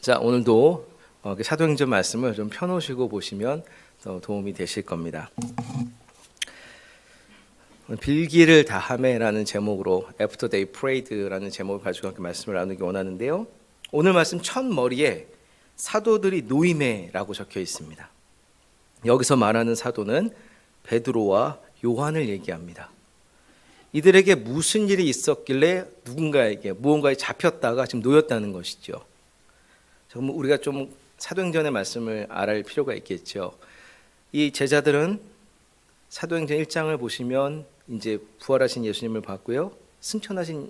자, 오늘도 사도행전 말씀을 좀 펴놓으시고 보시면 더 도움이 되실 겁니다. 빌기를 다하매라는 제목으로 After They Prayed라는 제목을 가지고 함께 말씀을 나누기 원하는데요. 오늘 말씀 첫 머리에 사도들이 노임해라고 적혀 있습니다. 여기서 말하는 사도는 베드로와 요한을 얘기합니다. 이들에게 무슨 일이 있었길래 누군가에게 무언가에 잡혔다가 지금 놓였다는 것이죠. 우리가 좀 사도행전의 말씀을 알아야 필요가 있겠죠. 이 제자들은 사도행전 1장을 보시면 이제 부활하신 예수님을 봤고요, 승천하신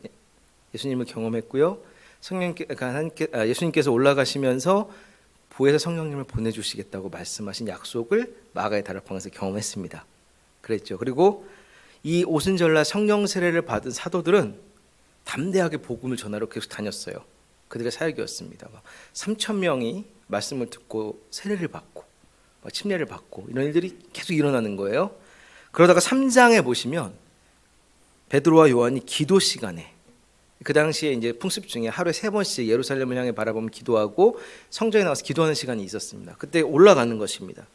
예수님을 경험했고요, 예수님께서 올라가시면서 보혜사 성령님을 보내주시겠다고 말씀하신 약속을 마가의 다락방에서 경험했습니다. 그랬죠. 그리고 이 오순절날 성령 세례를 받은 사도들은 담대하게 복음을 전하러 계속 다녔어요. 그들의 사역이었습니다. 3,000명이 말씀을 듣고 세례를 받고 침례를 받고 이런 일들이 계속 일어나는 거예요. 그러다가 3장에 보시면 베드로와 요한이 기도 시간에, 그 당시에 이제 풍습 중에 하루에 3번씩 예루살렘을 향해 바라보며 기도하고 성전에 나와서 기도하는 시간이 있었습니다. 그때 올라가는 것입니다.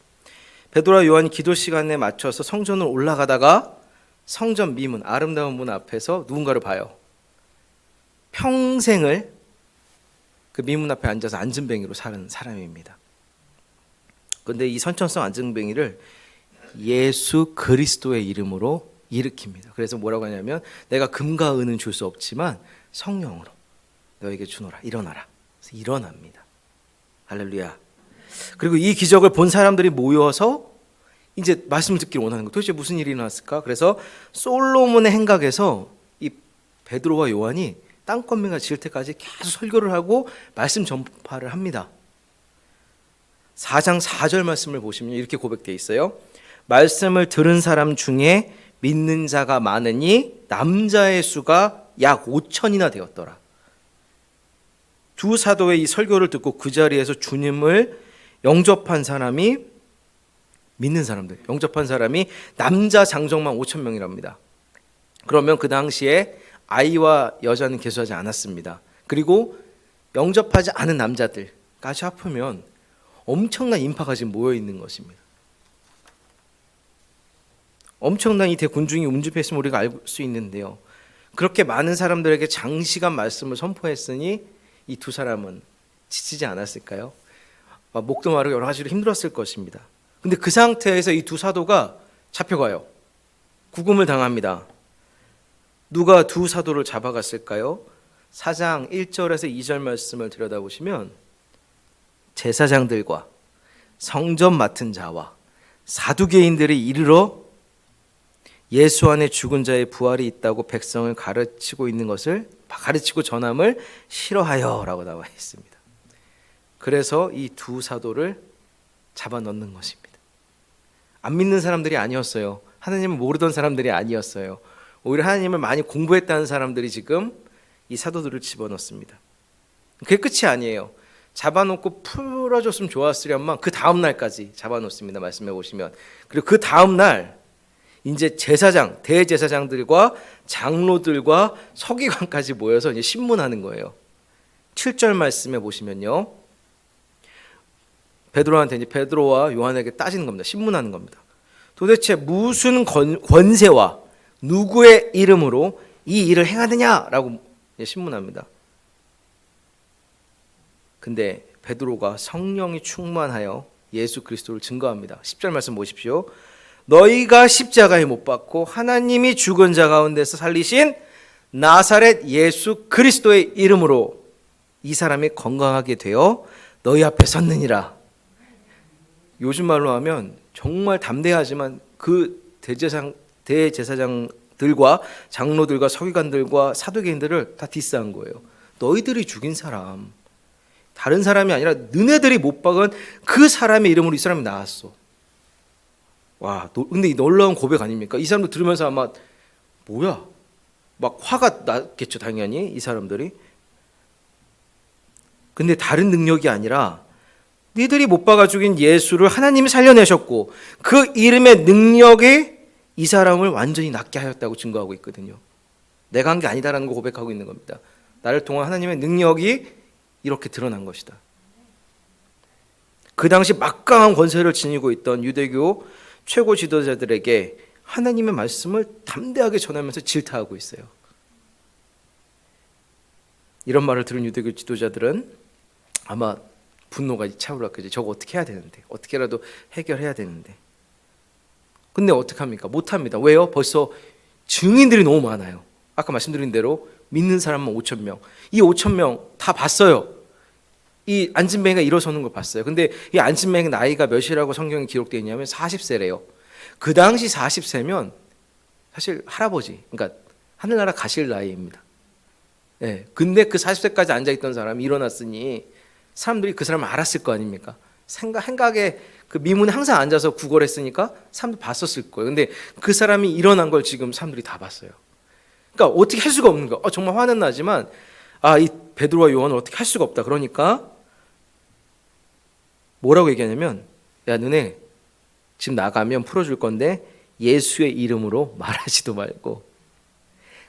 베드로와 요한이 기도 시간에 맞춰서 성전을 올라가다가 성전 미문, 아름다운 문 앞에서 누군가를 봐요. 평생을 그 미문 앞에 앉아서 안진뱅이로 사는 사람입니다. 그런데 이 선천성 안진뱅이를 예수 그리스도의 이름으로 일으킵니다. 그래서 뭐라고 하냐면, 내가 금과 은은 줄 수 없지만 성령으로 너에게 주노라, 일어나라. 그래서 일어납니다. 할렐루야. 그리고 이 기적을 본 사람들이 모여서 이제 말씀을 듣기를 원하는 거. 도대체 무슨 일이 일어났을까? 그래서 솔로몬의 행각에서 이 베드로와 요한이 땅거미가 지을 때까지 계속 설교를 하고 말씀 전파를 합니다. 4장 4절 말씀을 보시면 이렇게 고백되어 있어요. 말씀을 들은 사람 중에 믿는 자가 많으니 남자의 수가 약 5천이나 되었더라. 두 사도의 이 설교를 듣고 그 자리에서 주님을 영접한 사람이, 믿는 사람들, 영접한 사람이 남자 장정만 5천 명이랍니다. 그러면 그 당시에 아이와 여자는 계수하지 않았습니다. 그리고 영접하지 않은 남자들까지 합하면 엄청난 인파가 지금 모여 있는 것입니다. 엄청난 이 대군중이 운집했음을 우리가 알 수 있는데요. 그렇게 많은 사람들에게 장시간 말씀을 선포했으니 이 두 사람은 지치지 않았을까요? 목도 마르고 여러 가지로 힘들었을 것입니다. 근데 그 상태에서 이 두 사도가 잡혀가요. 구금을 당합니다. 누가 두 사도를 잡아갔을까요? 4장 1절에서 2절 말씀을 들여다보시면 제사장들과 성전 맡은 자와 사두개인들이 이르러 예수 안에 죽은 자의 부활이 있다고 백성을 가르치고 있는 것을, 가르치고 전함을 싫어하여라고 나와 있습니다. 그래서 이 두 사도를 잡아 넣는 것입니다. 안 믿는 사람들이 아니었어요. 하나님을 모르던 사람들이 아니었어요. 오히려 하나님을 많이 공부했다는 사람들이 지금 이 사도들을 집어넣습니다. 그게 끝이 아니에요. 잡아놓고 풀어줬으면 좋았으련만 그 다음 날까지 잡아놓습니다. 말씀해 보시면. 그리고 그 다음 날 이제 제사장, 대제사장들과 장로들과 서기관까지 모여서 이제 신문하는 거예요. 7절 말씀해 보시면요, 베드로한테 이제 베드로와 요한에게 따지는 겁니다. 신문하는 겁니다. 도대체 무슨 권세와 누구의 이름으로 이 일을 행하느냐라고 신문합니다. 근데 베드로가 성령이 충만하여 예수 그리스도를 증거합니다. 10절 말씀 보십시오. 너희가 십자가에 못 박고 하나님이 죽은 자 가운데서 살리신 나사렛 예수 그리스도의 이름으로 이 사람이 건강하게 되어 너희 앞에 섰느니라. 요즘 말로 하면 정말 담대하지만 그 대제사장들과 장로들과 서기관들과 사두개인들을 다 디스한 거예요. 너희들이 죽인 사람, 다른 사람이 아니라 너네들이 못 박은 그 사람의 이름으로 이 사람이 나왔어. 와, 근데 이 놀라운 고백 아닙니까? 이 사람들 들으면서 아마 뭐야? 막 화가 났겠죠, 당연히 이 사람들이. 근데 다른 능력이 아니라 너희들이 못 박아 죽인 예수를 하나님이 살려내셨고 그 이름의 능력이 이 사람을 완전히 낫게 하였다고 증거하고 있거든요. 내가 한 게 아니다라는 걸 고백하고 있는 겁니다. 나를 통한 하나님의 능력이 이렇게 드러난 것이다. 그 당시 막강한 권세를 지니고 있던 유대교 최고 지도자들에게 하나님의 말씀을 담대하게 전하면서 질타하고 있어요. 이런 말을 들은 유대교 지도자들은 아마 분노가 차오르겠지. 저거 어떻게 해야 되는데, 어떻게라도 해결해야 되는데. 근데 어떡합니까? 못합니다. 왜요? 벌써 증인들이 너무 많아요. 아까 말씀드린 대로 믿는 사람만 5천 명. 이 5천 명 다 봤어요. 이 안진뱅이가 일어서는 걸 봤어요. 근데 이 안진뱅이 나이가 몇이라고 성경에 기록되어 있냐면 40세래요. 그 당시 40세면 사실 할아버지, 그러니까 하늘나라 가실 나이입니다. 예. 근데 그 40세까지 앉아있던 사람이 일어났으니 사람들이 그 사람을 알았을 거 아닙니까? 행각에 그 미문에 항상 앉아서 구걸했으니까 사람들 봤었을 거예요. 근데 그 사람이 일어난 걸 지금 사람들이 다 봤어요. 그러니까 어떻게 할 수가 없는 거야. 정말 화는 나지만 이 베드로와 요한을 어떻게 할 수가 없다. 그러니까 뭐라고 얘기하냐면, 야, 너네 지금 나가면 풀어줄 건데 예수의 이름으로 말하지도 말고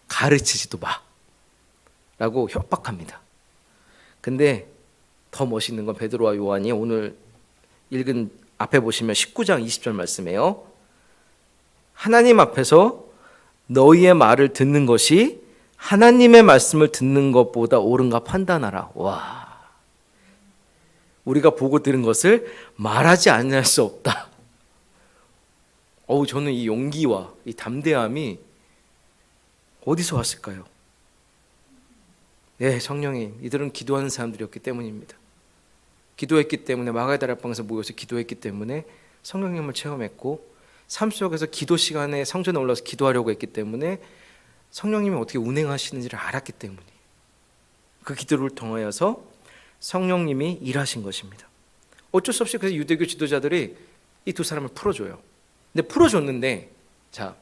가르치지도 마 라고 협박합니다. 근데 더 멋있는 건 베드로와 요한이 오늘 읽은 앞에 보시면 19장 20절 말씀이에요. 하나님 앞에서 너희의 말을 듣는 것이 하나님의 말씀을 듣는 것보다 옳은가 판단하라. 와, 우리가 보고 들은 것을 말하지 않을 수 없다. 저는 이 용기와 이 담대함이 어디서 왔을까요? 네, 성령님, 이들은 기도하는 사람들이었기 때문입니다. 기도했기 때문에 마가의 다락방에서 모여서 기도했기 때문에 성령님을 체험했고, 삶 속에서 기도 시간에 성전에 올라서 기도하려고 했기 때문에 성령님이 어떻게 운행하시는지를 알았기 때문에 그 기도를 통하여서 성령님이 일하신 것입니다. 어쩔 수 없이 그래서 유대교 지도자들이 이 두 사람을 풀어줘요. 근데 풀어줬는데, 자,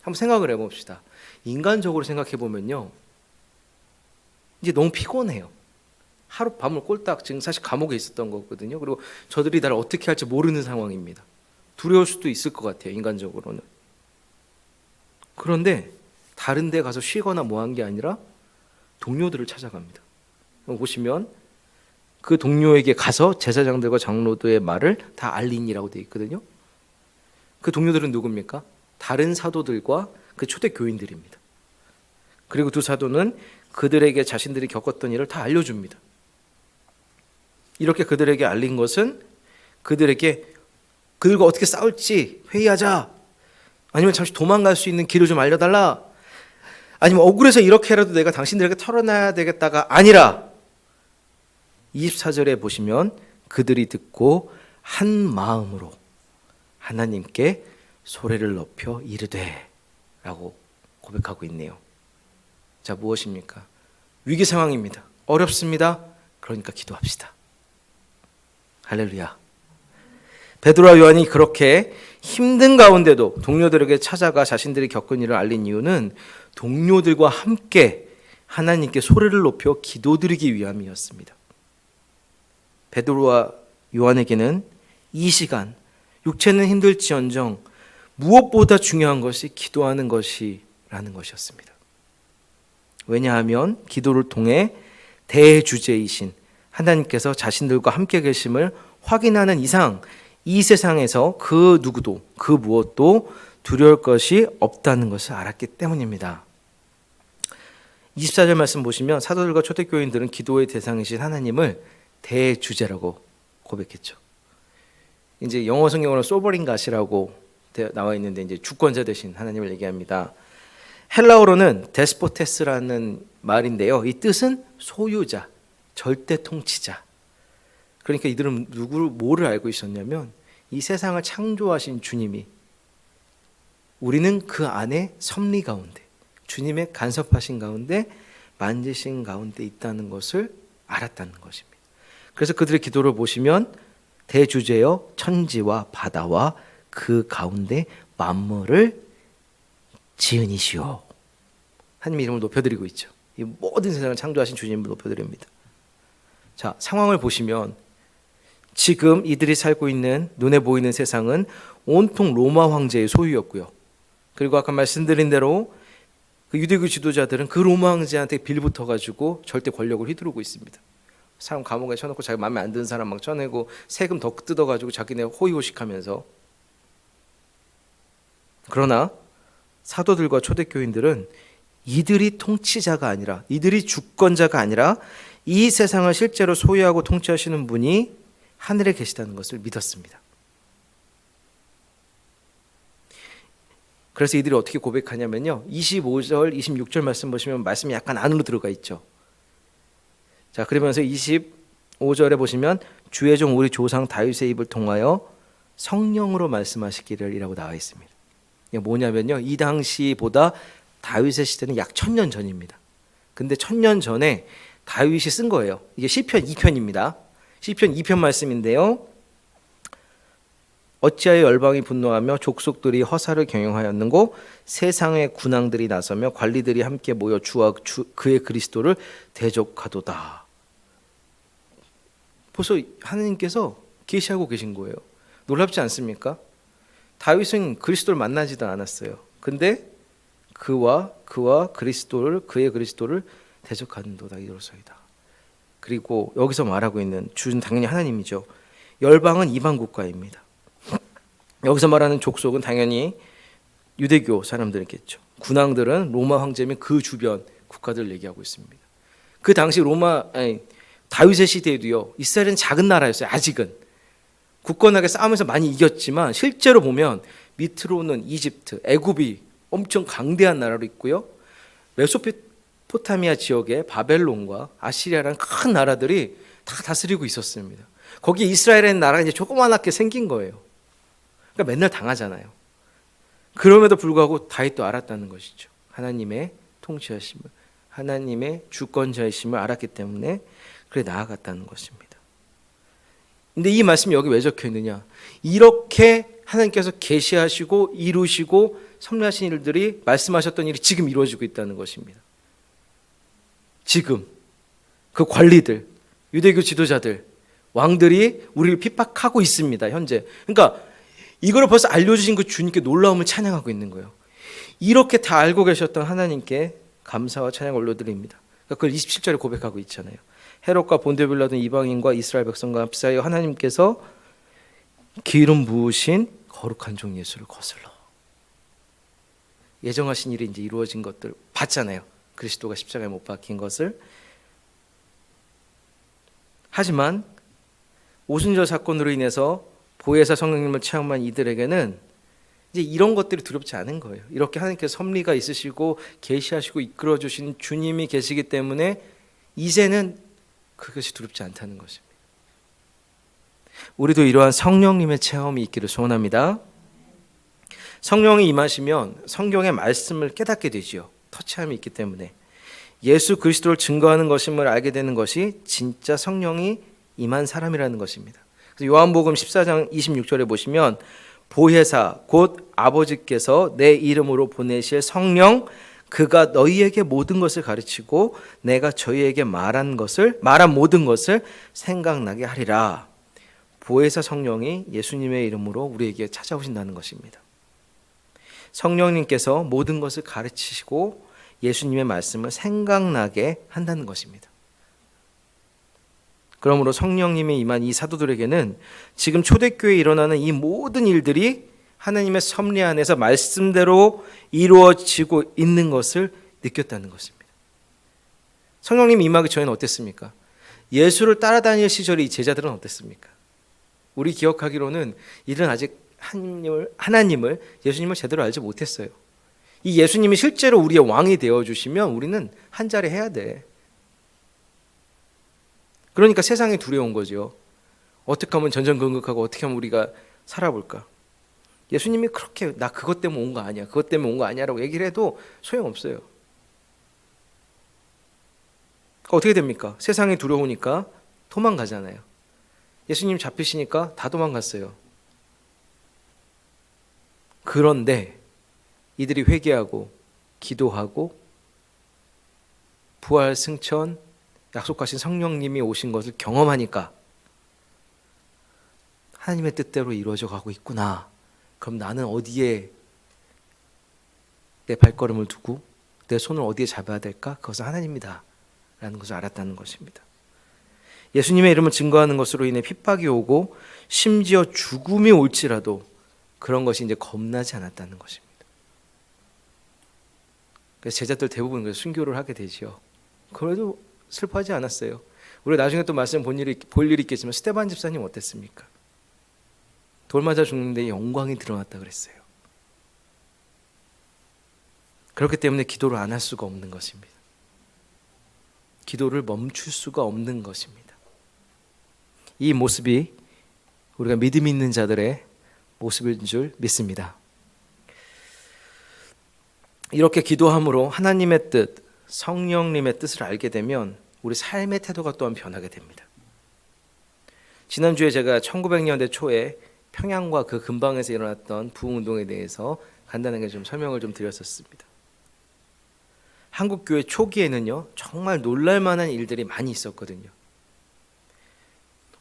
한번 생각을 해봅시다. 인간적으로 생각해 보면요, 이제 너무 피곤해요. 하룻밤을 꼴딱, 지금 사실 감옥에 있었던 거거든요. 그리고 저들이 나를 어떻게 할지 모르는 상황입니다. 두려울 수도 있을 것 같아요, 인간적으로는. 그런데 다른 데 가서 쉬거나 뭐 한 게 아니라 동료들을 찾아갑니다. 보시면 그 동료에게 가서 제사장들과 장로들의 말을 다 알리니라고 되어 있거든요. 그 동료들은 누굽니까? 다른 사도들과 그 초대 교인들입니다. 그리고 두 사도는 그들에게 자신들이 겪었던 일을 다 알려줍니다. 이렇게 그들에게 알린 것은 그들에게 그들과 어떻게 싸울지 회의하자, 아니면 잠시 도망갈 수 있는 길을 좀 알려달라, 아니면 억울해서 이렇게라도 내가 당신들에게 털어놔야 되겠다가 아니라, 24절에 보시면 그들이 듣고 한 마음으로 하나님께 소리를 높여 이르되 라고 고백하고 있네요. 자, 무엇입니까? 위기 상황입니다. 어렵습니다. 그러니까 기도합시다. 할렐루야. 베드로와 요한이 그렇게 힘든 가운데도 동료들에게 찾아가 자신들이 겪은 일을 알린 이유는 동료들과 함께 하나님께 소리를 높여 기도드리기 위함이었습니다. 베드로와 요한에게는 이 시간, 육체는 힘들지언정 무엇보다 중요한 것이 기도하는 것이라는 것이었습니다. 왜냐하면 기도를 통해 대주제이신 하나님께서 자신들과 함께 계심을 확인하는 이상 이 세상에서 그 누구도 그 무엇도 두려울 것이 없다는 것을 알았기 때문입니다. 24절 말씀 보시면 사도들과 초대교인들은 기도의 대상이신 하나님을 대주제라고 고백했죠. 이제 영어 성경으로는 소버린 갓이라고 나와 있는데 이제 주권자 되신 하나님을 얘기합니다. 헬라어로는 데스포테스라는 말인데요. 이 뜻은 소유자, 절대 통치자. 그러니까 이들은 뭐를 알고 있었냐면 이 세상을 창조하신 주님이 우리는 그 안에 섭리 가운데, 주님의 간섭하신 가운데, 만지신 가운데 있다는 것을 알았다는 것입니다. 그래서 그들의 기도를 보시면 대주제여 천지와 바다와 그 가운데 만물을 지으니시오. 하나님의 이름을 높여드리고 있죠. 이 모든 세상을 창조하신 주님을 높여드립니다. 자, 상황을 보시면 지금 이들이 살고 있는 눈에 보이는 세상은 온통 로마 황제의 소유였고요. 그리고 아까 말씀드린 대로 그 유대교 지도자들은 그 로마 황제한테 빌붙어 가지고 절대 권력을 휘두르고 있습니다. 사람 감옥에 쳐놓고 자기 마음에 안 드는 사람 막 쳐내고 세금 더 뜯어가지고 자기네 호의호식하면서. 그러나 사도들과 초대교인들은 이들이 통치자가 아니라, 이들이 주권자가 아니라 이 세상을 실제로 소유하고 통치하시는 분이 하늘에 계시다는 것을 믿었습니다. 그래서 이들이 어떻게 고백하냐면요, 25절 26절 말씀 보시면 말씀이 약간 안으로 들어가 있죠. 자, 그러면서 25절에 보시면 주의 종 우리 조상 다윗의 입을 통하여 성령으로 말씀하시기를 이라고 나와 있습니다. 이게 뭐냐면요, 이 당시보다 다윗의 시대는 약 1000년 전입니다. 근데 1000년 전에 다윗이 쓴 거예요. 이게 시편 2편입니다. 시편 2편 말씀인데요. 어찌하여 열방이 분노하며 족속들이 허사를 경영하였는고 세상의 군왕들이 나서며 관리들이 함께 모여 주와 그의 그리스도를 대적하도다. 벌써 하나님께서 계시하고 계신 거예요. 놀랍지 않습니까? 다윗은 그리스도를 만나지도 않았어요. 근데 그와 그의 그리스도를 대적하는도다 이로소이다. 그리고 여기서 말하고 있는 주는 당연히 하나님이죠. 열방은 이방 국가입니다. 여기서 말하는 족속은 당연히 유대교 사람들이겠죠. 군왕들은 로마 황제 및 그 주변 국가들을 얘기하고 있습니다. 그 당시 다윗의 시대에도요, 이스라엘은 작은 나라였어요. 아직은 굳건하게 싸우면서 많이 이겼지만 실제로 보면 밑으로는 이집트, 애굽이 엄청 강대한 나라로 있고요, 메소포타미아 지역에 바벨론과 아시리아라는 큰 나라들이 다 다스리고 있었습니다. 거기에 이스라엘이라는 나라가 이제 조그맣게 생긴 거예요. 그러니까 맨날 당하잖아요. 그럼에도 불구하고 다윗도 알았다는 것이죠. 하나님의 통치하심을, 하나님의 주권자이심을 알았기 때문에 그래 나아갔다는 것입니다. 근데 이 말씀이 여기 왜 적혀 있느냐? 이렇게 하나님께서 계시하시고 이루시고 섭리하신 일들이, 말씀하셨던 일이 지금 이루어지고 있다는 것입니다. 지금 그 관리들, 유대교 지도자들, 왕들이 우리를 핍박하고 있습니다. 현재. 그러니까 이거를 벌써 알려주신 그 주님께 놀라움을 찬양하고 있는 거예요. 이렇게 다 알고 계셨던 하나님께 감사와 찬양 올려드립니다. 그러니까 그걸 27절에 고백하고 있잖아요. 헤롯과 본데빌라 등 이방인과 이스라엘 백성과 합사하여 하나님께서 기름 부으신 거룩한 종 예수를 거슬러. 예정하신 일이 이제 이루어진 것들 봤잖아요. 그리스도가 십자가에 못 박힌 것을. 하지만 오순절 사건으로 인해서 보혜사 성령님을 체험한 이들에게는 이제 이런 것들이 두렵지 않은 거예요. 이렇게 하나님께서 섭리가 있으시고 계시하시고 이끌어 주신 주님이 계시기 때문에 이제는 그것이 두렵지 않다는 것입니다. 우리도 이러한 성령님의 체험이 있기를 소원합니다. 성령이 임하시면 성경의 말씀을 깨닫게 되지요. 터치함이 있기 때문에 예수 그리스도를 증거하는 것임을 알게 되는 것이 진짜 성령이 임한 사람이라는 것입니다. 그래서 요한복음 14장 26절에 보시면 보혜사 곧 아버지께서 내 이름으로 보내실 성령, 그가 너희에게 모든 것을 가르치고 내가 저희에게 말한 모든 것을 생각나게 하리라. 보혜사 성령이 예수님의 이름으로 우리에게 찾아오신다는 것입니다. 성령님께서 모든 것을 가르치시고 예수님의 말씀을 생각나게 한다는 것입니다. 그러므로 성령님이 임한 이 사도들에게는 지금 초대교회에 일어나는 이 모든 일들이 하나님의 섭리 안에서 말씀대로 이루어지고 있는 것을 느꼈다는 것입니다. 성령님이 임하기 전에는 어땠습니까? 예수를 따라다닐 시절에 이 제자들은 어땠습니까? 우리 기억하기로는 이들은 아직 하나님을, 예수님을 제대로 알지 못했어요. 이 예수님이 실제로 우리의 왕이 되어주시면 우리는 한 자리 해야 돼. 그러니까 세상이 두려운 거죠. 어떻게 하면 전전긍긍하고 어떻게 하면 우리가 살아볼까? 예수님이 그렇게 나 그것 때문에 온 거 아니야, 그것 때문에 온 거 아니야 라고 얘기를 해도 소용없어요. 어떻게 됩니까? 세상이 두려우니까 도망가잖아요. 예수님 잡히시니까 다 도망갔어요. 그런데 이들이 회개하고 기도하고 부활 승천 약속하신 성령님이 오신 것을 경험하니까 하나님의 뜻대로 이루어져 가고 있구나. 그럼 나는 어디에 내 발걸음을 두고 내 손을 어디에 잡아야 될까? 그것은 하나님이다 라는 것을 알았다는 것입니다. 예수님의 이름을 증거하는 것으로 인해 핍박이 오고 심지어 죽음이 올지라도 그런 것이 이제 겁나지 않았다는 것입니다. 그래서 제자들 대부분 순교를 하게 되죠. 그래도 슬퍼하지 않았어요. 우리 나중에 또 말씀 볼 일이 있겠지만 스데반 집사님 어땠습니까? 돌 맞아 죽는데 영광이 드러났다 그랬어요. 그렇기 때문에 기도를 안 할 수가 없는 것입니다. 기도를 멈출 수가 없는 것입니다. 이 모습이 우리가 믿음 있는 자들의 모습인 줄 믿습니다. 이렇게 기도함으로 하나님의 뜻, 성령님의 뜻을 알게 되면 우리 삶의 태도가 또한 변하게 됩니다. 지난주에 제가 1900년대 초에 평양과 그 근방에서 일어났던 부흥운동에 대해서 간단하게 좀 설명을 좀 드렸었습니다. 한국교회 초기에는요, 정말 놀랄만한 일들이 많이 있었거든요.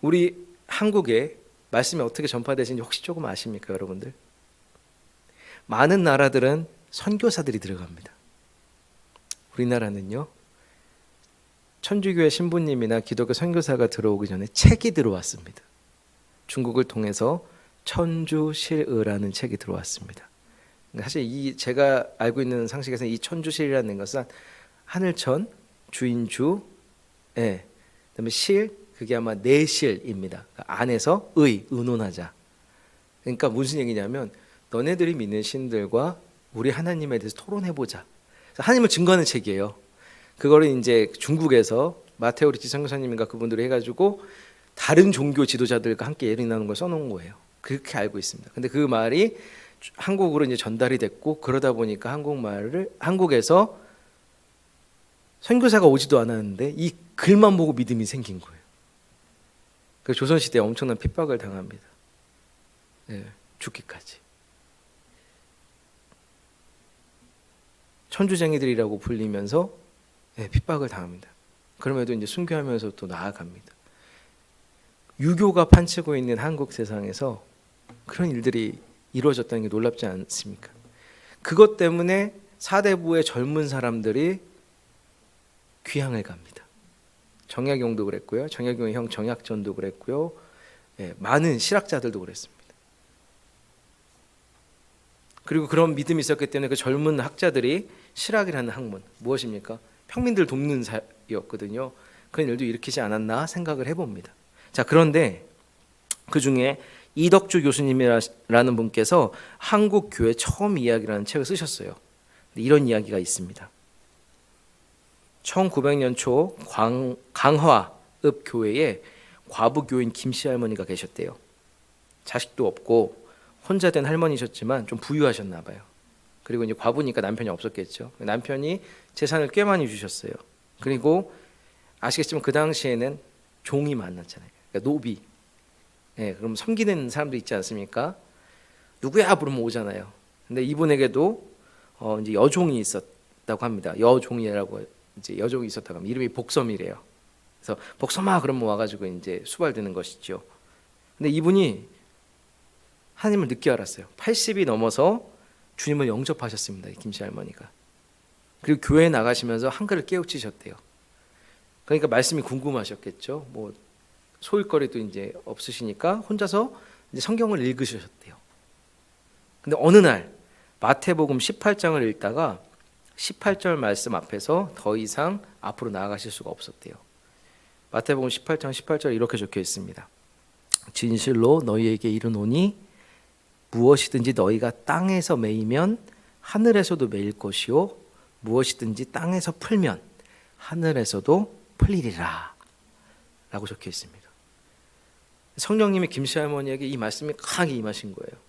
우리 한국에 말씀이 어떻게 전파되시는지 혹시 조금 아십니까, 여러분들? 많은 나라들은 선교사들이 들어갑니다. 우리나라는요, 천주교의 신부님이나 기독교 선교사가 들어오기 전에 책이 들어왔습니다. 중국을 통해서 천주실의라는 책이 들어왔습니다. 사실 제가 알고 있는 상식에서 이 천주실이라는 것은 하늘천, 주인주, 그다음에 실, 그게 아마 내실입니다. 안에서 의논하자. 그러니까 무슨 얘기냐면 너네들이 믿는 신들과 우리 하나님에 대해서 토론해보자. 하나님을 증거하는 책이에요. 그거를 이제 중국에서 마테오 리치 선교사님인가 그분들이 해가지고 다른 종교 지도자들과 함께 예를 나누는 걸 써놓은 거예요. 그렇게 알고 있습니다. 근데 그 말이 한국으로 이제 전달이 됐고 그러다 보니까 한국에서 선교사가 오지도 않았는데 이 글만 보고 믿음이 생긴 거예요. 그 조선시대에 엄청난 핍박을 당합니다. 죽기까지. 천주쟁이들이라고 불리면서 핍박을 당합니다. 그럼에도 이제 순교하면서 또 나아갑니다. 유교가 판치고 있는 한국 세상에서 그런 일들이 이루어졌다는 게 놀랍지 않습니까? 그것 때문에 사대부의 젊은 사람들이 귀향을 갑니다. 정약용도 그랬고요. 정약용의 형 정약전도 그랬고요. 많은 실학자들도 그랬습니다. 그리고 그런 믿음이 있었기 때문에 그 젊은 학자들이 실학이라는 학문, 무엇입니까? 평민들 돕는 사였거든요. 그런 일도 일으키지 않았나 생각을 해봅니다. 자, 그런데 그 중에 이덕주 교수님이라는 분께서 한국 교회 처음 이야기라는 책을 쓰셨어요. 이런 이야기가 있습니다. 1900년 초 강화읍 교회에 과부 교인 김씨 할머니가 계셨대요. 자식도 없고 혼자 된 할머니셨지만 좀 부유하셨나 봐요. 그리고 이제 과부니까 남편이 없었겠죠. 남편이 재산을 꽤 많이 주셨어요. 그리고 아시겠지만 그 당시에는 종이 많았잖아요. 그러니까 노비. 그럼 섬기는 사람도 있지 않습니까? 누구야 부르면 오잖아요. 근데 이분에게도 이제 여종이 있었다고 합니다. 여종이라고 이제 여종이 있었다고 합니다. 이름이 복섬이래요. 그래서 복섬아 그러면 와가지고 이제 수발되는 것이죠. 근데 이분이 하나님을 늦게 알았어요. 80이 넘어서 주님을 영접하셨습니다. 김씨 할머니가. 그리고 교회에 나가시면서 한글을 깨우치셨대요. 그러니까 말씀이 궁금하셨겠죠. 뭐 소일거리도 이제 없으시니까 혼자서 이제 성경을 읽으셨대요. 근데 어느 날 마태복음 18장을 읽다가 18절 말씀 앞에서 더 이상 앞으로 나아가실 수가 없었대요. 마태복음 18장 18절 이렇게 적혀 있습니다. 진실로 너희에게 이르노니 무엇이든지 너희가 땅에서 매이면 하늘에서도 매일 것이요 무엇이든지 땅에서 풀면 하늘에서도 풀리리라 라고 적혀 있습니다. 성령님이 김씨 할머니에게 이 말씀이 강하게 임하신 거예요.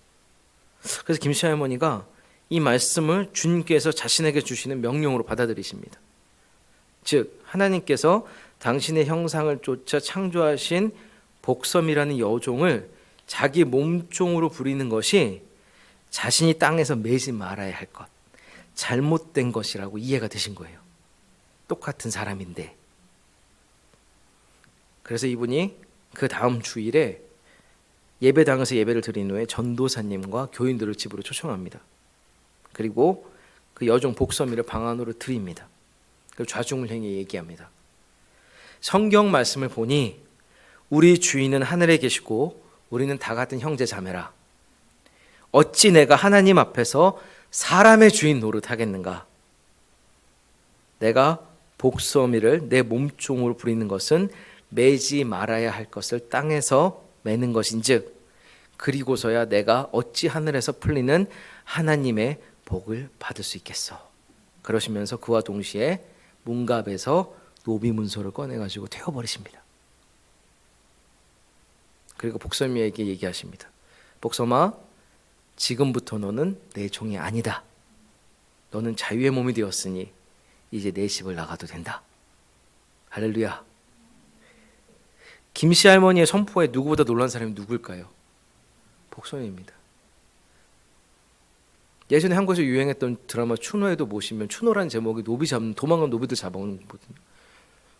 그래서 김씨 할머니가 이 말씀을 주님께서 자신에게 주시는 명령으로 받아들이십니다. 즉 하나님께서 당신의 형상을 쫓아 창조하신 복섬이라는 여종을 자기 몸종으로 부리는 것이 자신이 땅에서 매지 말아야 할 것, 잘못된 것이라고 이해가 되신 거예요. 똑같은 사람인데. 그래서 이분이 그 다음 주일에 예배당에서 예배를 드린 후에 전도사님과 교인들을 집으로 초청합니다. 그리고 그 여종 복섬이를 방 안으로 들입니다. 그리고 좌중을 향해 얘기합니다. 성경 말씀을 보니 우리 주인은 하늘에 계시고 우리는 다 같은 형제 자매라. 어찌 내가 하나님 앞에서 사람의 주인 노릇하겠는가? 내가 복소미를 내 몸종으로 부리는 것은 매지 말아야 할 것을 땅에서 매는 것인즉 그리고서야 내가 어찌 하늘에서 풀리는 하나님의 복을 받을 수 있겠어. 그러시면서 그와 동시에 문갑에서 노비문서를 꺼내가지고 태워버리십니다. 그리고 복소미에게 얘기하십니다. 복소마, 지금부터 너는 내 종이 아니다. 너는 자유의 몸이 되었으니 이제 내 집을 나가도 된다. 할렐루야. 김씨 할머니의 선포에 누구보다 놀란 사람이 누굴까요? 복소미입니다. 예전에 한국에서 유행했던 드라마 추노에도 보시면 추노란 제목이 노비 잡는, 도망간 노비들 잡아오는 거거든요.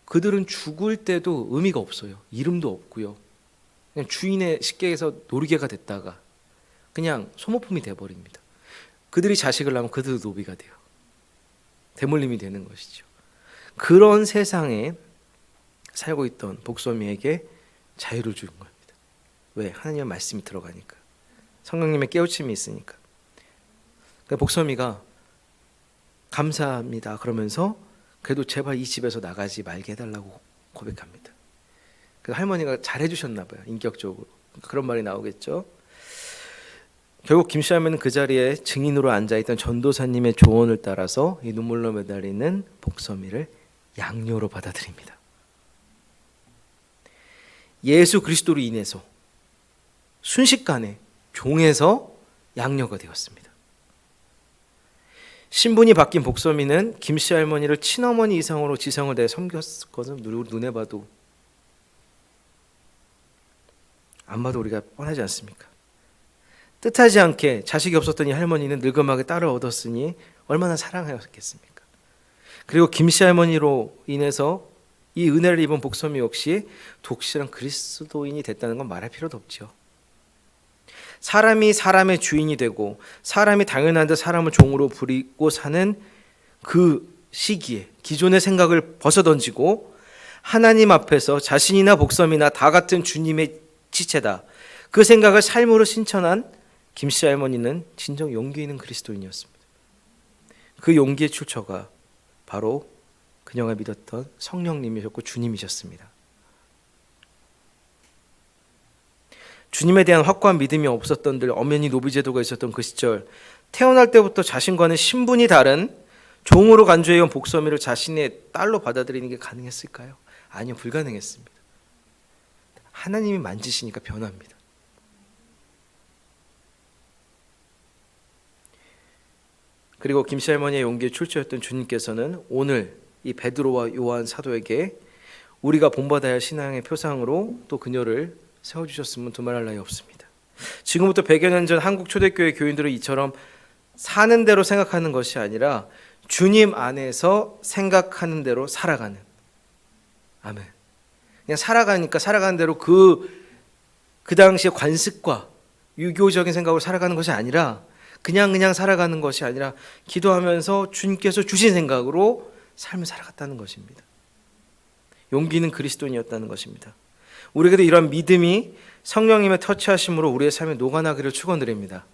그들은 죽을 때도 의미가 없어요. 이름도 없고요. 그냥 주인의 식객에서 놀이개가 됐다가 그냥 소모품이 돼버립니다. 그들이 자식을 낳으면 그들도 노비가 돼요. 대물림이 되는 것이죠. 그런 세상에 살고 있던 복소미에게 자유를 준 겁니다. 왜? 하나님의 말씀이 들어가니까. 성령님의 깨우침이 있으니까. 그러니까 복소미가 감사합니다 그러면서 그래도 제발 이 집에서 나가지 말게 해달라고 고백합니다. 그 할머니가 잘해주셨나 봐요. 인격적으로. 그런 말이 나오겠죠. 결국 김씨 할머니는 그 자리에 증인으로 앉아있던 전도사님의 조언을 따라서 이 눈물로 매달리는 복소미를 양녀로 받아들입니다. 예수 그리스도로 인해서 순식간에 종에서 양녀가 되었습니다. 신분이 바뀐 복소미는 김씨 할머니를 친어머니 이상으로 지성을 다해 섬겼거든. 눈에 봐도 안 봐도 우리가 뻔하지 않습니까? 뜻하지 않게 자식이 없었던 이 할머니는 늙음하게 딸을 얻었으니 얼마나 사랑하였겠습니까? 그리고 김씨 할머니로 인해서 이 은혜를 입은 복소미 역시 독실한 그리스도인이 됐다는 건 말할 필요도 없죠. 사람이 사람의 주인이 되고 사람이 당연한 듯 사람을 종으로 부리고 사는 그 시기에 기존의 생각을 벗어던지고 하나님 앞에서 자신이나 복섬이나 다 같은 주님의 지체다. 그 생각을 삶으로 신천한 김씨 할머니는 진정 용기 있는 그리스도인이었습니다. 그 용기의 출처가 바로 그녀가 믿었던 성령님이셨고 주님이셨습니다. 주님에 대한 확고한 믿음이 없었던들 엄연히 노비제도가 있었던 그 시절 태어날 때부터 자신과는 신분이 다른 종으로 간주해온 복소미를 자신의 딸로 받아들이는 게 가능했을까요? 아니요, 불가능했습니다. 하나님이 만지시니까 변합니다. 그리고 김씨 할머니의 용기의 출처였던 주님께서는 오늘 이 베드로와 요한 사도에게 우리가 본받아야 할 신앙의 표상으로 또 그녀를 세워주셨으면 두말할 나위 없습니다. 지금부터 100여 년 전 한국 초대교회 교인들은 이처럼 사는 대로 생각하는 것이 아니라 주님 안에서 생각하는 대로 살아가는, 아멘. 그냥 살아가니까 살아가는 대로 그 당시의 관습과 유교적인 생각으로 살아가는 것이 아니라 그냥 살아가는 것이 아니라 기도하면서 주님께서 주신 생각으로 삶을 살아갔다는 것입니다. 용기 있는 그리스도인이었다는 것입니다. 우리에게도 이런 믿음이 성령님의 터치하심으로 우리의 삶에 녹아나기를 축원드립니다.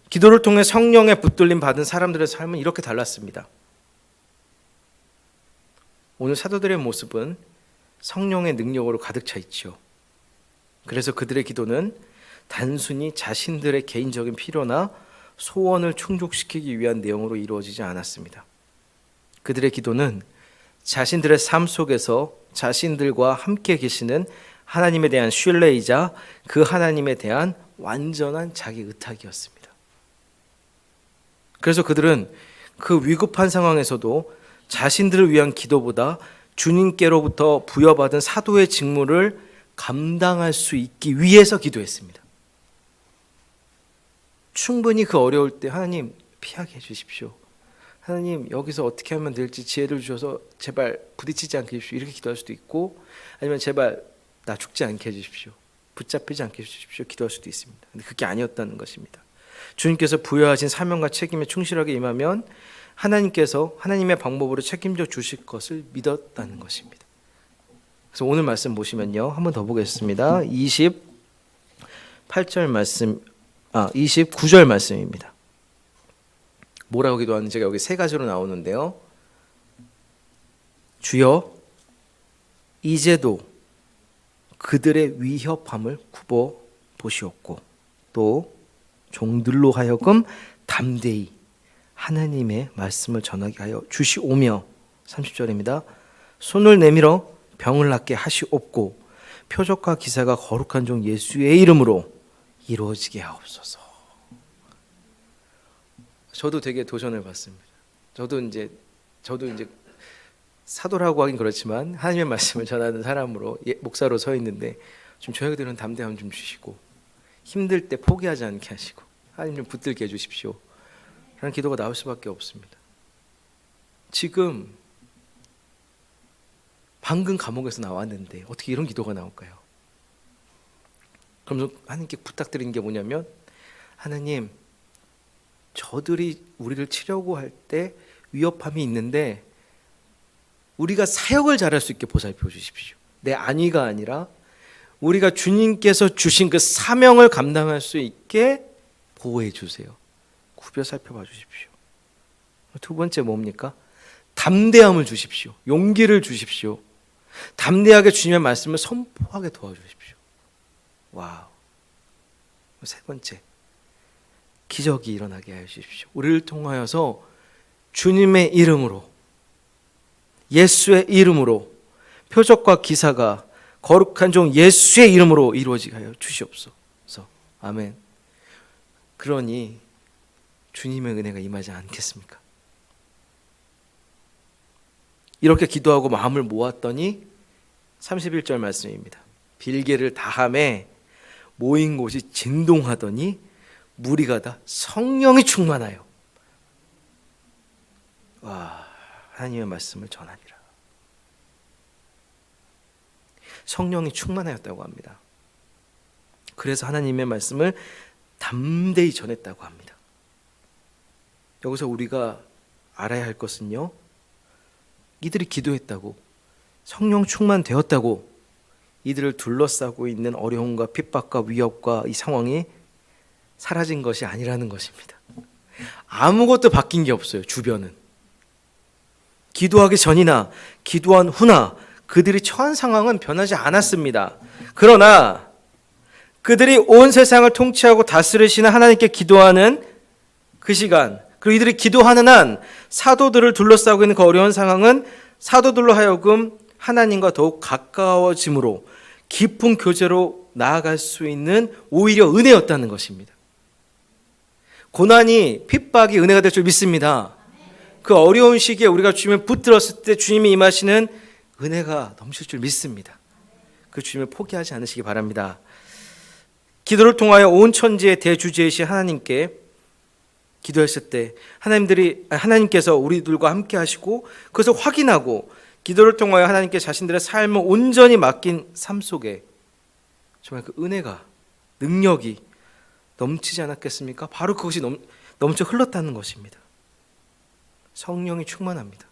기도를 통해 성령의 붙들림 받은 사람들의 삶은 이렇게 달랐습니다. 오늘 사도들의 모습은 성령의 능력으로 가득 차 있죠. 그래서 그들의 기도는 단순히 자신들의 개인적인 필요나 소원을 충족시키기 위한 내용으로 이루어지지 않았습니다. 그들의 기도는 자신들의 삶 속에서 자신들과 함께 계시는 하나님에 대한 신뢰이자 그 하나님에 대한 완전한 자기 의탁이었습니다. 그래서 그들은 그 위급한 상황에서도 자신들을 위한 기도보다 주님께로부터 부여받은 사도의 직무를 감당할 수 있기 위해서 기도했습니다. 충분히 그 어려울 때 하나님 피하게 해주십시오. 하나님 여기서 어떻게 하면 될지 지혜를 주셔서 제발 부딪히지 않게 해주십시오. 이렇게 기도할 수도 있고, 아니면 제발 나 죽지 않게 해주십시오. 붙잡히지 않게 해주십시오. 기도할 수도 있습니다. 근데 그게 아니었다는 것입니다. 주님께서 부여하신 사명과 책임에 충실하게 임하면 하나님께서 하나님의 방법으로 책임져 주실 것을 믿었다는 것입니다. 그래서 오늘 말씀 보시면요, 한 번 더 보겠습니다. 28절 말씀, 29절 말씀입니다. 뭐라고 기도하는지 제가 여기 세 가지로 나오는데요. 주여, 이제도 그들의 위협함을 굽어 보시옵고, 또 종들로 하여금 담대히 하나님의 말씀을 전하게 하여 주시오며, 30절입니다. 손을 내밀어 병을 낫게 하시옵고, 표적과 기사가 거룩한 종 예수의 이름으로 이루어지게 하옵소서. 저도 되게 도전을 받습니다. 저도 이제 사도라고 하긴 그렇지만 하나님의 말씀을 전하는 사람으로, 목사로 서 있는데 좀 저희들은 담대함 좀 주시고, 힘들 때 포기하지 않게 하시고, 하나님 좀 붙들게 해주십시오 라는 기도가 나올 수밖에 없습니다. 지금 방금 감옥에서 나왔는데 어떻게 이런 기도가 나올까요? 그럼 하나님께 부탁드리는 게 뭐냐면, 하나님, 저들이 우리를 치려고 할 때 위협함이 있는데 우리가 사역을 잘할 수 있게 보살펴 주십시오. 내 안위가 아니라 우리가 주님께서 주신 그 사명을 감당할 수 있게 보호해 주세요. 구별 살펴봐 주십시오. 두 번째 뭡니까? 담대함을 주십시오. 용기를 주십시오. 담대하게 주님의 말씀을 선포하게 도와주십시오. 와우. 세 번째, 기적이 일어나게 하여 주십시오. 우리를 통하여서 주님의 이름으로, 예수의 이름으로 표적과 기사가 거룩한 종 예수의 이름으로 이루어지게 하여 주시옵소서. 아멘. 그러니 주님의 은혜가 임하지 않겠습니까? 이렇게 기도하고 마음을 모았더니 31절 말씀입니다. 빌개를 다함에 모인 곳이 진동하더니 무리가 다 성령이 충만하여, 하나님의 말씀을 전하니라. 성령이 충만하였다고 합니다. 그래서 하나님의 말씀을 담대히 전했다고 합니다. 여기서 우리가 알아야 할 것은요, 이들이 기도했다고, 성령 충만되었다고 이들을 둘러싸고 있는 어려움과 핍박과 위협과 이 상황이 사라진 것이 아니라는 것입니다. 아무것도 바뀐 게 없어요. 주변은 기도하기 전이나 기도한 후나 그들이 처한 상황은 변하지 않았습니다. 그러나 그들이 온 세상을 통치하고 다스리시는 하나님께 기도하는 그 시간, 그리고 이들이 기도하는 한 사도들을 둘러싸고 있는 그 어려운 상황은 사도들로 하여금 하나님과 더욱 가까워짐으로 깊은 교제로 나아갈 수 있는 오히려 은혜였다는 것입니다. 고난이, 핍박이 은혜가 될 줄 믿습니다. 그 어려운 시기에 우리가 주님을 붙들었을 때 주님이 임하시는 은혜가 넘칠 줄 믿습니다. 그 주님을 포기하지 않으시기 바랍니다. 기도를 통하여 온 천지의 대주제이신 하나님께 기도했을 때 하나님께서 우리들과 함께 하시고 그것을 확인하고 기도를 통하여 하나님께 자신들의 삶을 온전히 맡긴 삶 속에 정말 그 은혜가, 능력이 넘치지 않았겠습니까? 바로 그것이 넘쳐 흘렀다는 것입니다. 성령이 충만합니다.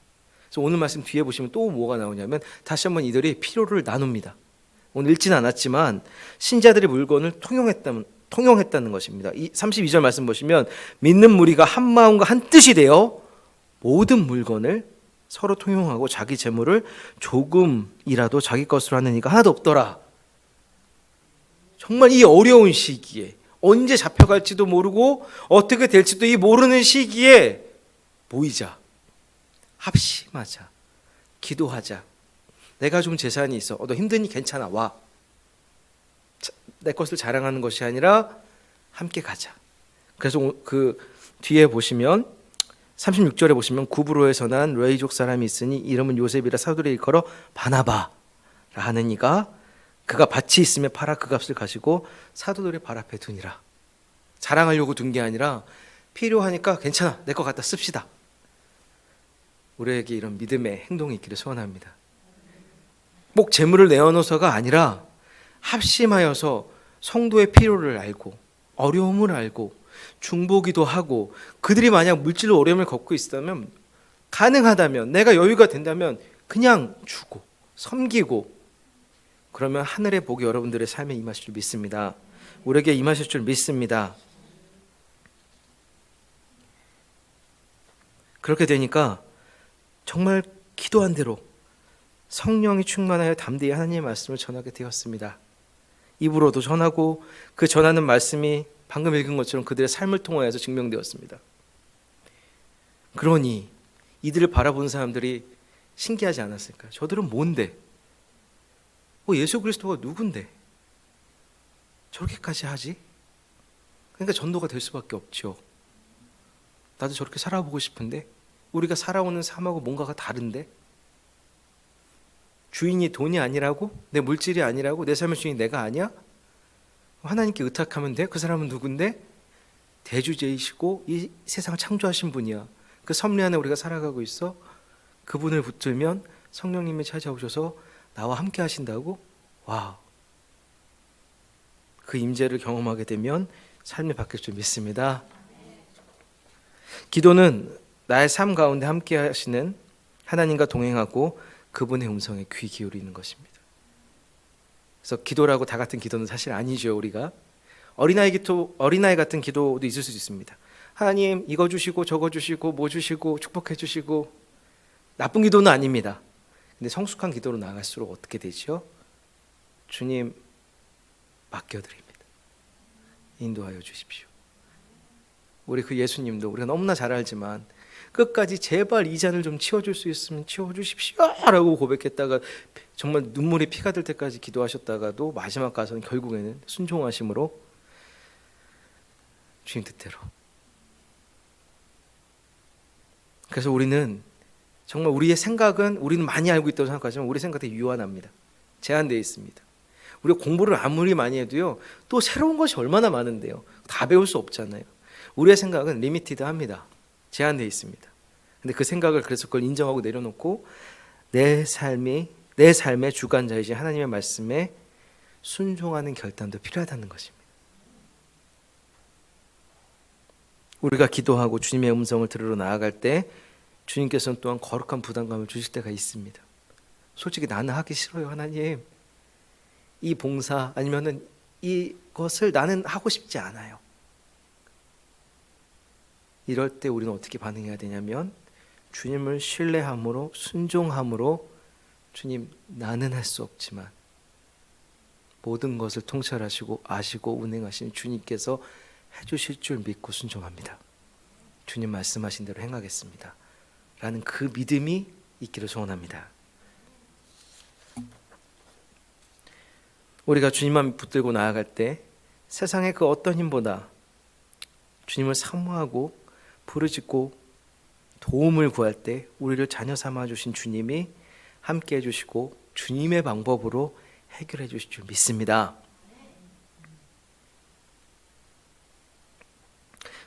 그래서 오늘 말씀 뒤에 보시면 또 뭐가 나오냐면 다시 한번 이들이 필요를 나눕니다. 오늘 읽지는 않았지만 신자들의 물건을 통용했다는 것입니다. 이 32절 말씀 보시면 믿는 무리가 한 마음과 한 뜻이 되어 모든 물건을 서로 통용하고 자기 재물을 조금이라도 자기 것으로 하는 이가 하나도 없더라. 정말 이 어려운 시기에 언제 잡혀갈지도 모르고 어떻게 될지도 모르는 시기에 모이자, 합심하자, 기도하자. 내가 좀 재산이 있어. 너 힘드니 괜찮아. 와. 내 것을 자랑하는 것이 아니라 함께 가자. 그래서 그 뒤에 보시면 36절에 보시면 구브로에서 난 레이족 사람이 있으니 이름은 요셉이라 사도들이 일컬어 바나바라 하는 이가 그가 밭이 있으며 팔아 그 값을 가지고 사도들의 발 앞에 두니라. 자랑하려고 둔 게 아니라 필요하니까 괜찮아. 내 거 갖다 씁시다. 우리에게 이런 믿음의 행동이 있기를 소원합니다. 꼭 재물을 내어놓어서가 아니라 합심하여서 성도의 필요를 알고 어려움을 알고 중보기도 하고 그들이 만약 물질로 어려움을 겪고 있다면 가능하다면 내가 여유가 된다면 그냥 주고 섬기고 그러면 하늘의 복이 여러분들의 삶에 임하실 줄 믿습니다. 우리에게 임하실 줄 믿습니다. 그렇게 되니까 정말 기도한 대로 성령이 충만하여 담대히 하나님의 말씀을 전하게 되었습니다. 입으로도 전하고 그 전하는 말씀이 방금 읽은 것처럼 그들의 삶을 통하여서 증명되었습니다. 그러니 이들을 바라보는 사람들이 신기하지 않았을까요? 저들은 뭔데? 예수 그리스도가 누군데 저렇게까지 하지? 그러니까 전도가 될 수밖에 없죠. 나도 저렇게 살아보고 싶은데 우리가 살아오는 삶하고 뭔가가 다른데? 주인이 돈이 아니라고? 내 물질이 아니라고? 내 삶의 주인이 내가 아니야? 하나님께 의탁하면 돼? 그 사람은 누군데? 대주제이시고 이 세상을 창조하신 분이야. 그 섭리 안에 우리가 살아가고 있어. 그분을 붙들면 성령님이 찾아오셔서 나와 함께 하신다고? 와, 그 임재를 경험하게 되면 삶이 바뀔 줄 믿습니다. 기도는 나의 삶 가운데 함께 하시는 하나님과 동행하고 그분의 음성에 귀 기울이는 것입니다. 그래서 기도라고 다 같은 기도는 사실 아니죠. 우리가 어린아이 같은 기도도 있을 수 있습니다. 하나님 이거 주시고 저거 주시고 뭐 주시고 축복해 주시고, 나쁜 기도는 아닙니다. 근데 성숙한 기도로 나아갈수록 어떻게 되죠? 주님 맡겨드립니다. 인도하여 주십시오. 우리 그 예수님도 우리가 너무나 잘 알지만 끝까지 제발 이 잔을 좀 치워줄 수 있으면 치워주십시오 라고 고백했다가 정말 눈물이 피가 들 때까지 기도하셨다가도 마지막 가서는 결국에는 순종하심으로 주님 뜻대로. 그래서 우리는 정말 우리의 생각은, 우리는 많이 알고 있다고 생각하지만 우리 생각이 유한합니다. 제한되어 있습니다. 우리가 공부를 아무리 많이 해도요, 또 새로운 것이 얼마나 많은데요. 다 배울 수 없잖아요. 우리의 생각은 리미티드합니다. 제한되어 있습니다. 근데 그 생각을, 그래서 그걸 인정하고 내려놓고 내 삶의 주관자이신 하나님의 말씀에 순종하는 결단도 필요하다는 것입니다. 우리가 기도하고 주님의 음성을 들으러 나아갈 때 주님께서는 또한 거룩한 부담감을 주실 때가 있습니다. 솔직히 나는 하기 싫어요, 하나님. 이 봉사 아니면은 이것을 나는 하고 싶지 않아요. 이럴 때 우리는 어떻게 반응해야 되냐면 주님을 신뢰함으로, 순종함으로, 주님 나는 할 수 없지만 모든 것을 통찰하시고 아시고 운행하신 주님께서 해주실 줄 믿고 순종합니다. 주님 말씀하신 대로 행하겠습니다 라는 그 믿음이 있기를 소원합니다. 우리가 주님만 붙들고 나아갈 때 세상의 그 어떤 힘보다 주님을 사모하고 부르짖고 도움을 구할 때 우리를 자녀 삼아 주신 주님이 함께 해주시고 주님의 방법으로 해결해 주실 줄 믿습니다.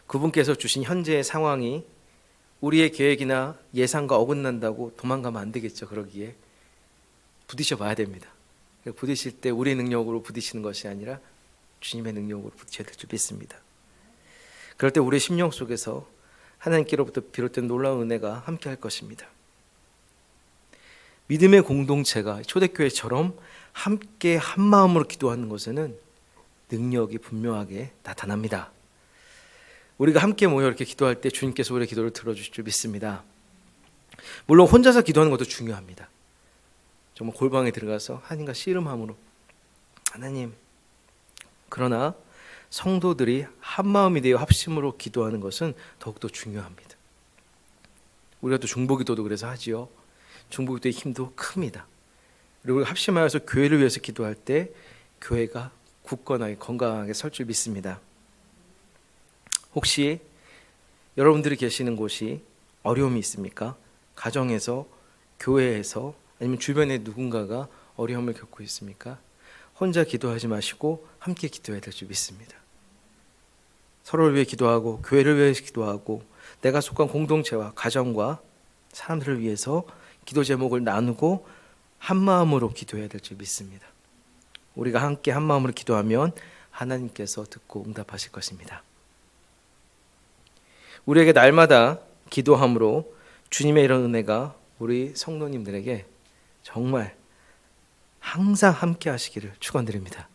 그분께서 주신 현재의 상황이 우리의 계획이나 예상과 어긋난다고 도망가면 안 되겠죠. 그러기에 부딪혀 봐야 됩니다. 부딪힐 때 우리의 능력으로 부딪히는 것이 아니라 주님의 능력으로 부딪혀야 될 줄 믿습니다. 그럴 때 우리의 심령 속에서 하나님께로부터 비롯된 놀라운 은혜가 함께 할 것입니다. 믿음의 공동체가 초대교회처럼 함께 한 마음으로 기도하는 것에는 능력이 분명하게 나타납니다. 우리가 함께 모여 이렇게 기도할 때 주님께서 우리의 기도를 들어주실 줄 믿습니다. 물론 혼자서 기도하는 것도 중요합니다. 정말 골방에 들어가서 하나님과 씨름함으로 하나님, 그러나 성도들이 한 마음이 되어 합심으로 기도하는 것은 더욱더 중요합니다. 우리가 또 중보기도도 그래서 하지요. 중보기도의 힘도 큽니다. 그리고 합심하여서 교회를 위해서 기도할 때 교회가 굳건하게 건강하게 설 줄 믿습니다. 혹시 여러분들이 계시는 곳이 어려움이 있습니까? 가정에서, 교회에서, 아니면 주변에 누군가가 어려움을 겪고 있습니까? 혼자 기도하지 마시고 함께 기도해야 될 줄 믿습니다. 서로를 위해 기도하고 교회를 위해서 기도하고 내가 속한 공동체와 가정과 사람들을 위해서 기도 제목을 나누고 한 마음으로 기도해야 될 줄 믿습니다. 우리가 함께 한 마음으로 기도하면 하나님께서 듣고 응답하실 것입니다. 우리에게 날마다 기도함으로 주님의 이런 은혜가 우리 성도님들에게 정말 항상 함께 하시기를 축원드립니다.